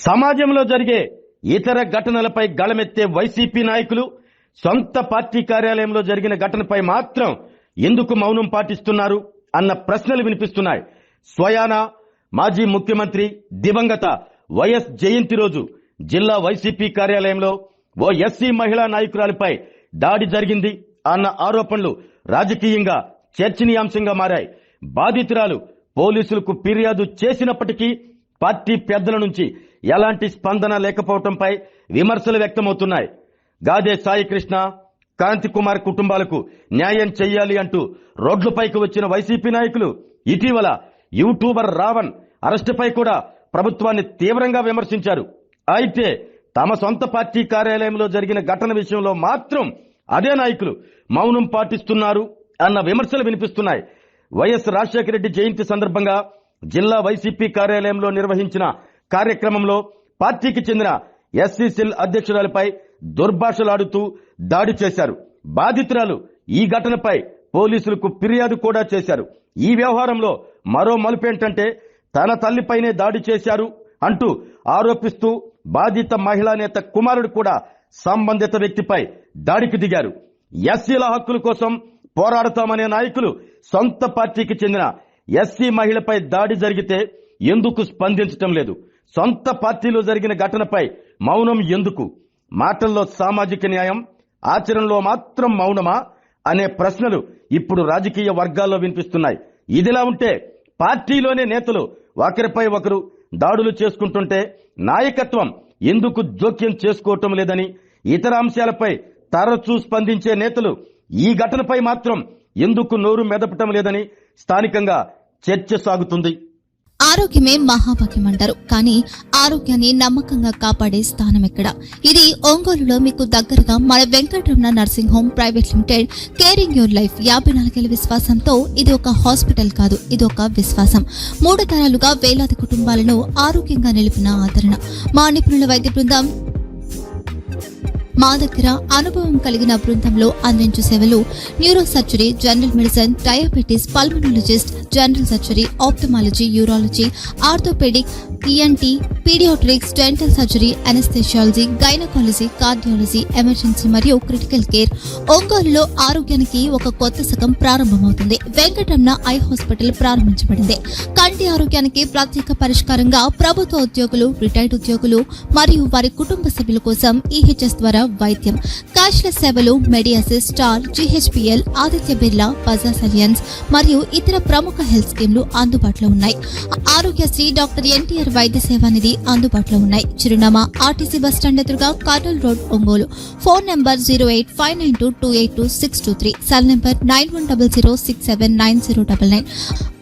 సమాజంలో జరిగే ఇతర ఘటనలపై గళమెత్తే వైసీపీ నాయకులు సొంత పార్టీ కార్యాలయంలో జరిగిన ఘటనపై మాత్రం ఎందుకు మౌనం పాటిస్తున్నారు అన్న ప్రశ్నలు వినిపిస్తున్నాయి. స్వయాన మాజీ ముఖ్యమంత్రి దివంగత వైఎస్ జయంతి రోజు జిల్లా వైసీపీ కార్యాలయంలో ఓ ఎస్సీ మహిళా నాయకురాలిపై దాడి జరిగింది అన్న ఆరోపణలు రాజకీయంగా చర్చనీయాంశంగా మారాయి. బాధితురాలు పోలీసులకు ఫిర్యాదు చేసినప్పటికీ పార్టీ పెద్దల నుంచి ఎలాంటి స్పందన లేకపోవడంపై విమర్శలు వ్యక్తమవుతున్నాయి. గాదే సాయికృష్ణ, కాంతి కుమార్ కుటుంబాలకు న్యాయం చెయ్యాలి అంటూ రోడ్లపైకి వచ్చిన వైసీపీ నాయకులు ఇటీవల యూట్యూబర్ రావణ్ అరెస్టుపై కూడా ప్రభుత్వాన్ని తీవ్రంగా విమర్శించారు. అయితే తమ సొంత పార్టీ కార్యాలయంలో జరిగిన ఘటన విషయంలో మాత్రం అదే నాయకులు మౌనం పాటిస్తున్నారు అన్న విమర్శలు వినిపిస్తున్నాయి. వైఎస్ రాజశేఖర రెడ్డి జయంతి సందర్భంగా జిల్లా వైసీపీ కార్యాలయంలో నిర్వహించిన కార్యక్రమంలో పార్టీకి చెందిన ఎస్సీ సెల్ అధ్యక్షురాలపై దుర్భాషలాడుతూ దాడి చేశారు. బాధితురాలు ఈ ఘటనపై పోలీసులకు ఫిర్యాదు కూడా చేశారు. ఈ వ్యవహారంలో మరో మలుపేంటంటే తన తల్లిపైనే దాడి చేశారు అంటూ ఆరోపిస్తూ బాధిత మహిళా నేత కుమారుడు కూడా సంబంధిత వ్యక్తిపై దాడికి దిగారు. ఎస్సీల హక్కుల కోసం పోరాడతామనే నాయకులు సొంత పార్టీకి చెందిన ఎస్సీ మహిళపై దాడి జరిగితే ఎందుకు స్పందించటం లేదు? సొంత పార్టీలో జరిగిన ఘటనపై మౌనం ఎందుకు? మాటల్లో సామాజిక న్యాయం, ఆచరణలో మాత్రం మౌనమా అనే ప్రశ్నలు ఇప్పుడు రాజకీయ వర్గాల్లో వినిపిస్తున్నాయి. ఇదిలా ఉంటే పార్టీలోనే నేతలు ఒకరిపై ఒకరు దాడులు చేసుకుంటుంటే నాయకత్వం ఎందుకు జోక్యం చేసుకోవటం లేదని, ఇతర అంశాలపై తరచూ స్పందించే నేతలు ఈ ఘటనపై మాత్రం ఎందుకు నోరు మెదపటం లేదని స్థానికంగా చర్చ సాగుతుంది. ఆరోగ్యమే మహాభాగ్యం అంటారు, కానీ ఆరోగ్యాన్ని నమ్మకంగా కాపాడే స్థానం ఎక్కడ? ఇది ఒంగోలులో మీకు దగ్గరగా మన Venkataramana nursing home private limited. Caring your life 54 విశ్వాసంతో ఇది ఒక హాస్పిటల్ కాదు, ఇది ఒక విశ్వాసం. 3 తరాలుగా వేలాది కుటుంబాలను ఆరోగ్యంగా నిలిపిన ఆదరణ. మా నిపుణుల వైద్య బృందం మా దగ్గర అనుభవం కలిగిన బృందంలో అందించే సేవలు neuro surgery, general medicine, diabetes, pulmonologist, general surgery, ophthalmology, urology, orthopedic, ENT, pediatrics, dental surgery, anesthesiology, gynecology, cardiology, emergency మరియు క్రిటికల్ కేర్. ఒంగోలులో ఆరోగ్యానికి ఒక కొత్త శకం ప్రారంభమవుతుంది. వెంకటరమణ ఐ హాస్పిటల్ ప్రారంభించబడింది. కంటి ఆరోగ్యానికి ప్రత్యేక పరిష్కారంగా ప్రభుత్వ ఉద్యోగులు, రిటైర్డ్ ఉద్యోగులు మరియు వారి కుటుంబ సభ్యుల కోసం ఈహెచ్ఎస్ ద్వారా వైద్యం, క్యాష్లెస్ సేవలు, మెడియాసిస్, స్టార్, జీహెచ్పీఎల్, ఆదిత్య బిర్లా, బజాజ్ అలియన్స్ మరియు ఇతర ప్రముఖ హెల్త్ స్కీమ్లు అందుబాటులో ఉన్నాయి. ఆరోగ్యశ్రీ, డాక్టర్ ఎన్టీఆర్ వైద్య సేవా నిధి అందుబాటులో ఉన్నాయి. చిరునామా ఆర్టీసీ బస్టాండ్ ఎదురుగా, Kurnool road, Ongole. Phone number 08592282623, cell number 9100679099,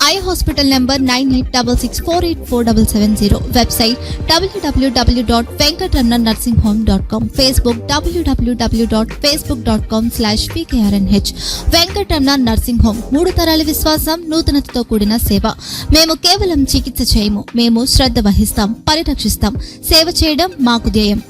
eye hospital number 9866484770, website www.venkatramanarsinghome.com, Facebook www.facebook.com/vkrnh. Venkataramana nursing home, 3 తరాల విశ్వాసం, నూతనతతో కూడిన సేవ. మేము కేవలం చికిత్స చేయము, మేము శ్రద్ధ వహిస్తాం, పరిరక్షిస్తాం. సేవ చేయడం మాకు ధ్యేయం.